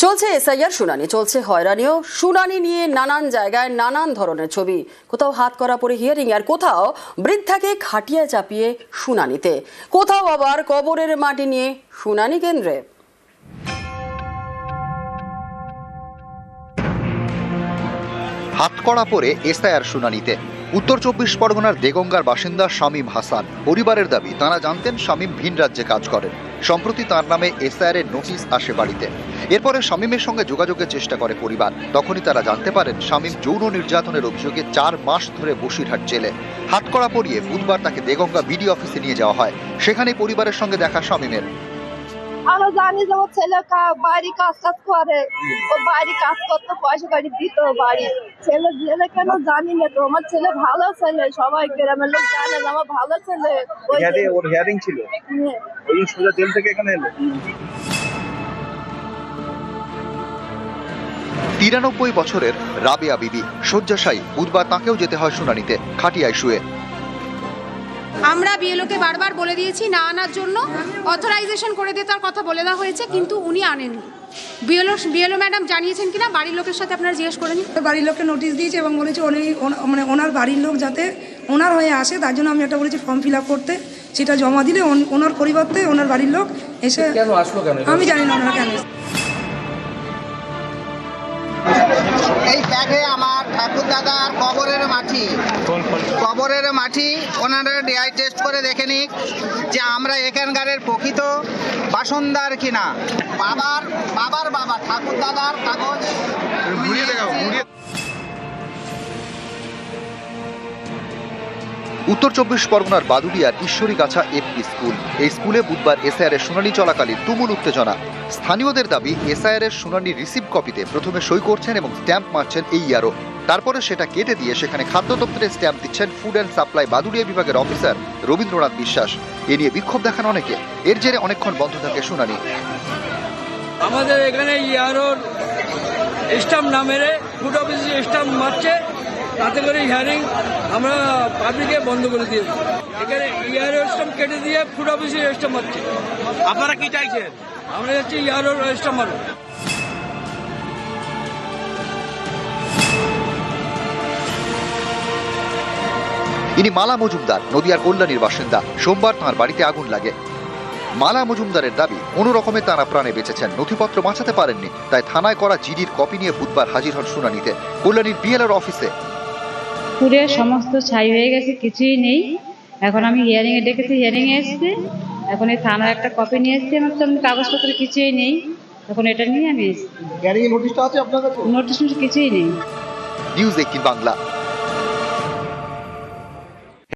চলছে এসআইআর শুনানি, চলছে হয়রানিও। শুনানি নিয়ে নানান জায়গায় নানান ধরনের ছবি, কোথাও হাত করা পরে হিয়ারিং, আর কোথাও বৃদ্ধাকে খাটিয়া চাপিয়ে শুনানিতে, কোথাও আবার কবরের মাটি নিয়ে শুনানি কেন্দ্রে। হাতকড়া পরে এসআইআর শুনানিতে উত্তর ২৪ পরগনার দেগঙ্গার বাসিন্দা শামীম হাসান। পরিবারের দাবি, তারা জানতেন শামীম ভিন রাজ্যে কাজ করেন। সম্প্রতি তার নামে এসআইআর এর নোটিশ আসে বাড়িতে। এরপরে শামীমের সঙ্গে যোগাযোগের চেষ্টা করে পরিবার। তখনই তারা জানতে পারেন শামীম যৌন নির্যাতনের অভিযোগে ৪ মাস ধরে বসিরহাট জেলে। হাতকড়া পরিয়ে বুধবার তাকে দেগঙ্গা বিডি অফিসে নিয়ে যাওয়া হয়। সেখানে পরিবারের সঙ্গে দেখা শামীমের। আমরা জানি যে ওর ছেলে বাড়ি কাজ করে, ও বাড়ি কাজ করতে পয়সা গাড়ি দিত বাড়ি। ছেলে জেলে কেন জানি না, তো আমার ছেলে ভালো ছেলে, সবাই গ্রামের লোক জানে আমার ভালো ছেলে। ওর হিয়ারিং ছিল, ওই সোজা জেল থেকে এখানে এলো। ৯৩ বছরের রাবেয়া বিবি শয্যাশায়ী। বুধবার তাকেও যেতে হয় শুনানিতে, খাটিয়ায় শুয়ে। আমরা বিএলওকে বারবার বলে দিয়েছি না আনার জন্য, অথরাইজেশন করে দেওয়ার কথা বলে দেওয়া হয়েছে, কিন্তু উনি আনেননি। বিএলও ম্যাডাম জানিয়েছেন কিনা বাড়ির লোকের সাথে আপনারা জিজ্ঞেস করে নিন। বাড়ির লোককে নোটিশ দিয়েছে এবং বলেছে উনি মানে ওনার বাড়ির লোক যাতে ওনার হয়ে আসে, তার জন্য আমি একটা বলেছি ফর্ম ফিল আপ করতে, সেটা জমা দিলে ওনার পরিবর্তে ওনার বাড়ির লোক এসে। কেন আসলো কেন আমি জানি না ওনারা কেন। এই ব্যাগে আমার ঠাকুর দাদার কবরের মাটি ওনারা ডিআই টেস্ট করে দেখে নিক যে আমরা এখানকারের প্রকৃত বাসিন্দার কিনা। বাবার বাবা ঠাকুর দাদার কাগজ। উত্তর ২৪ পরগনার বাদুড়িয়ার ঈশ্বরীগাছা এপি স্কুল। এই স্কুলে বুধবার এসআইআর এর শুনানি চলাকালীন তুমুল উত্তেজনা। স্থানীয়দের দাবি, এসআইআর এর শুনানি রিসিভ কপিতে প্রথমে সই করছেন এবং স্ট্যাম্প মারছেন এই ইয়ারও। তারপরে সেটা কেটে দিয়ে সেখানে খাদ্য দপ্তরের স্ট্যাম্প দিচ্ছেন ফুড অ্যান্ড সাপ্লাই বাদুড়িয়া বিভাগের অফিসার রবীন্দ্রনাথ বিশ্বাস। এ নিয়ে বিক্ষোভ দেখান অনেকে। এর জেরে অনেকক্ষণ বন্ধ থাকে শুনানি। আমাদের এখানে ইয়ারোর স্ট্যাম্প না মেরে ফুড অফিসে স্ট্যাম্প মারছে, তাতে করে হিয়ারিং আমরা পাবলিকে বন্ধ করে দিয়েছি। এখানে ইয়ারোর স্ট্যাম্প কেটে দিয়ে ফুড অফিসে স্ট্যাম্প মারছে। আপনারা কি চাইছেন? আমরা যাচ্ছি ইয়ারোর স্ট্যাম্প মারো। ইনি মালা মজুমদার, নদিয়ার কল্যাণীর বাসিন্দা। সোমবার তাঁর বাড়িতে আগুন লাগে। মালা মজুমদারের দাবি, কোনো রকমে তাঁরা প্রাণে বেঁচেছেন, নথিপত্র বাঁচাতে পারেননি, তাই থানায় করা জিডির কপি নিয়ে বুধবার হাজির হন শুনানিতে কল্যাণীর বিএলআর অফিসে। পুরে সমস্ত ছাই হয়ে গেছে, কিছুই নেই। এখন আমি হিয়ারিং এ ডেকেছি, হিয়ারিং এ এসছে। এখন এই থানার একটা কপি নিয়ে এসছি, আমার তো কাগজপত্র কিছুই নেই। এখন এটা নিয়ে আমি এসছি। হিয়ারিং এর নোটিশটা আছে আপনার কাছে? নোটিশ কিছুই নেই। নিউজ 18 বাংলা।